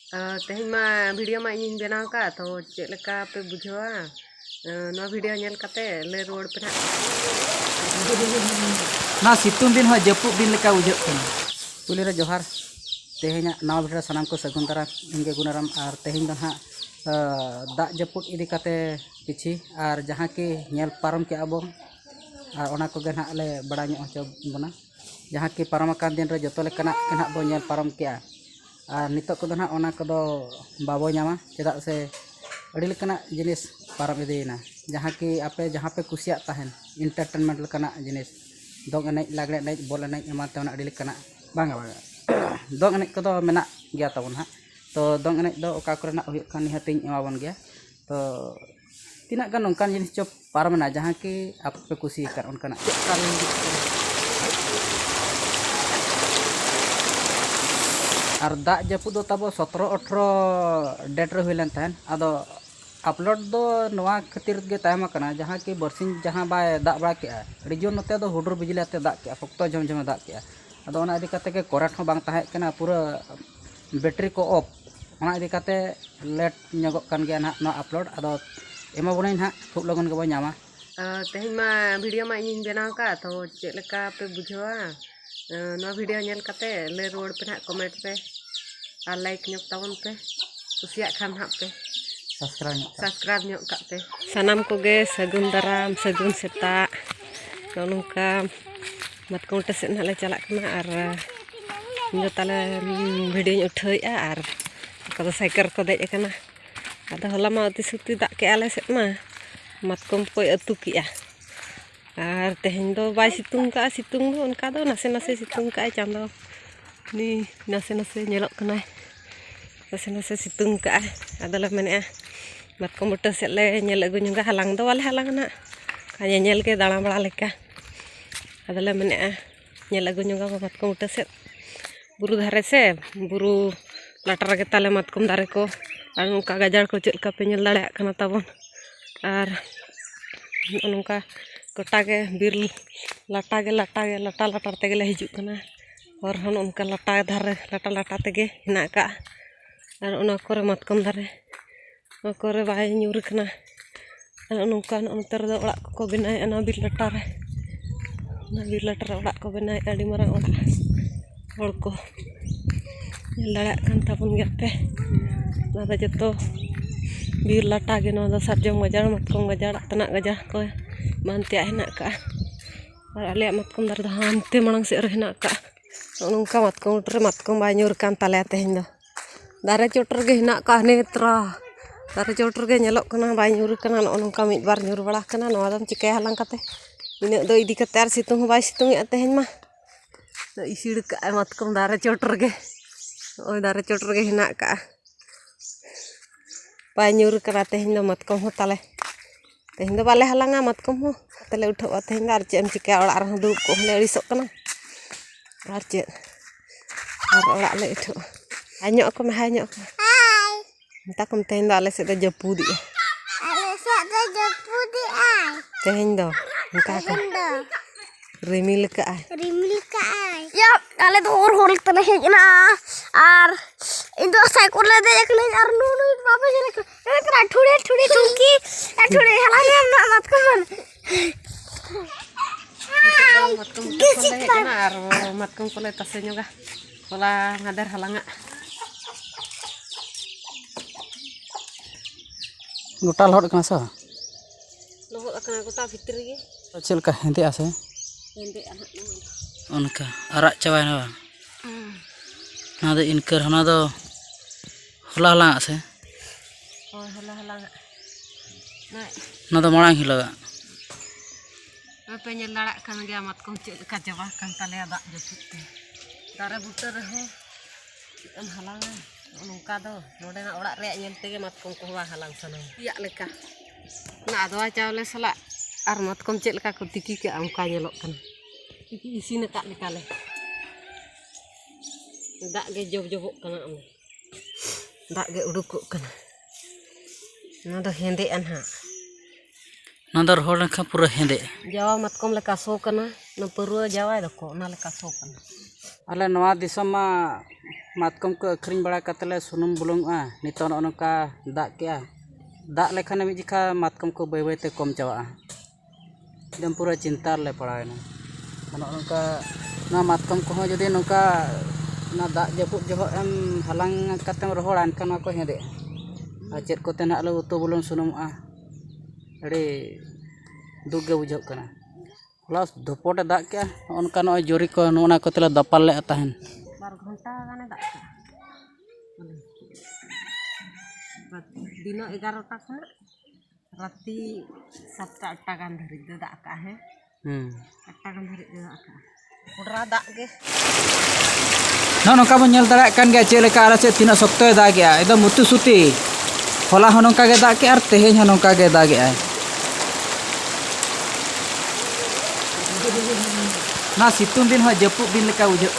तेहन मा वीडियो मा इन बनाव का तो चेलका पे बुझवा ना वीडियो नेल कते ले रोड पे ना सितुंग दिन हो जपुद दिन लेका उजक कना पुली रे जोहार तेहेना नवा वीडियो सनाम को सगुन दारा इनके गुनाराम और तेहेन दो हाँ दाग जपुद इदी कते किछि और जहाँ की नेल पारम के आबो और ओना को गे ले बड़ा ᱧᱚᱜ बना जहाँ की पारम कान दिन रे जतो लेकना के बो नेल पारम के और नितो को ना ओना को बाबो नामा चेदा से अड़ी लेकना जिनिस पारम इदीना जहाँ की आपे जहाँ पे कुसिया तहन इंटरटेनमेंट लेकना जिनिस दोंग एनेज लागड़े एनेज बॉल एनेज एमान तेना अड़ी लेकना बांगा दोंग एनेज को मेना गया तबन हाँ तो दोंग एनेज दो ओका करना हुयुग कान निहातिन एमाबन गया तो तीना गान उनकान जिनिस चो पारमना जहाँ की आपे कुसी कर उनकाना और दाग जपुद दो तब 17-18 डेट रे हुइलेन तहन आदो अपलोड दो नवा खातिर गे तायमा कना जहाँ की बरसिन जहाँ बाय दाग बड़ा के रिजन नोते दो हुडुर बिजली आते दाग के फक्तो झमझम दाग के आदो ओना इदी काते के करेंट हो बांग ताहे कना पूरा बैटरी को ऑफ ओना इदी काते लेट न्यगो कान गया ना नो अपलोड आदो एमा बने ना खूब लगन के बो नामा तेहन मा वीडियो मा इन बनाव का तो चेलका पे बुझवा ना वीडियो नेल कते ले रोड पे कमेंट पे और लाइक ᱧᱚᱜ तावन पे कुसिया खान हाँ पे सब्सक्राइब ᱧᱚᱜ का पे सनाम को गे सगुन दाराम सगुन सेता नोनका मतकों टे सेन ले चला कना और जो ताले वीडियो उठाया और कदो साइकिल को देज कना आदा होला मा अति सुती दाग के आले सेट मा मतकों को अतु किया और तेहन दो बाय सितुंग का सितुंग दो उनका दो नसे नसे सितुंग का चांदो नी नसे नसे नेलक कना नसे नसे सितुंग का आदले मेने मतकों बुटा से ले नेल अगु नुगा हलांग दो वाले हलांग ना काया नेल के दाणा बड़ा लेका आदले मेने नेल अगु नुगा मतकों बुटा से बुरु धारे से बुरु लाटर के ताले मतकों दारे को और उनका गजार को चलका पे नेल दाड़े कना ताबन और उनका गोटा के बीर लाटा लाटा तेगे हिजुग कना और हन उनका लाटा धारे लाटा तेगे हिना का और उना कोरे मतकों दारे कोरे बाय ᱧᱩᱨ कना और उनका अंतर दो ओड़ा को बनाय अना बीर लाटा रे ओड़ा को बनाय अड़ी मारंग ओड़ा होड़ को लड़ा कान ताबन गया पे ना जतो बीर लाटा गे नो दो सरजम गजार मतकों गजार तना गजार को मानते हिना का और आले मतकों दार द हानते मांग से हिना का उनका मतकों बाय ᱧᱩᱨ कान ताले तेहन दो दारे चोटर गे हिना का नेत्रा दारे चोटर गे नेलक कना बाय ᱧᱩᱨ कना नोनका मिद बार ᱧᱩᱨ बड़ा कना नवा दम चिकाय हलांग कते इने दो इदी कते आर सितुंग बाय सितुंग ए तेहन मा इसिड़ का मतकों दारे चोटर गे ओय दारे चोटर गे हिना का बाय ᱧᱩᱨ करा तेहन दो मतकों हो ताले तेहन दो बाले हलांगा मतकों हो तले उठवा तेहन दार चेम चिका ओड़ा रे दुब को ले अड़िसक कना और चे और ओड़ा ले उठो हाय को में हाय को ताकम तेहन दो आले से दो जपुदी तेहन दो उनका को रिमिल का या आले दो और होल तने हेजना और इन दो साइकिल ले दे एक ले और नु बाबा जी ने एकरा ठुड़े ठुकी ठुड़े हला ने मत कमन मतकों को ले तसे ᱧᱚᱜᱟ होला ngader halanga गोटा लहट कना सा लोहत akana गोटा भीतर गे चलका हेंदे आसे हेंदे आना उनका अरा चावाय ना ना दो इनकर हना दो होला हलांग आसे और होला हलांगा ना दो मांग हिलगा पे नेल दाड़ा कान गया मतकों चेलका जवा कान ताले दाग जपुद ते दारे बुटा रे हो हम हलांगा उनका दो नोडे ना ओड़ा रे नेल तेगे मतकों को बा हलांग सना या लेका ना आदवा चावले सला और मतकों चेलका को तिकी के उनका नेलक कना तिकी इसिन का लेका ले दाग गे जब कना दाग गे उडुक कना ना दो हेंदे अनहा ना दो रोड का पूरा हेंदे जावा मतकों लेका सो कना न परुआ जावाय दको ना लेका सो कना आले नवा दिसम मातकम को अखरिंग बड़ा कतले सुनुम बुलुंगा नितो नोका दाग के दाग लेखान मिट जिखा मातकम को बै बैते कम चावा एकदम पूरा चिंता ले पड़ाएना नोका ना मातकम को जदि नोका ना दाग जपुद जो एम हलांग कतेम रोहड़ एनखान को हेदे और चेक कोते ना लो उतु बुलुन सुनुमा अड़ी दुख गे बुझो कना प्लस धुपोटे दाग के उनका नॉय जोरी को नोना कोते दपाल ले तहन 12 घंटा गाने दाग दिन 11टा खन राति 7-8 गान धरी दाग का है 8 गान धरी दाग का उडरा दाग के नोका बन दाड़ा कान गया चेलेका आला से तीना सप्ताह दाग गया एकदम मुतु सुती होला नोका गे दाग के और तेहें नोका गे दाग गया ना सितुंग दिन जपुद दिन लेका बुझो।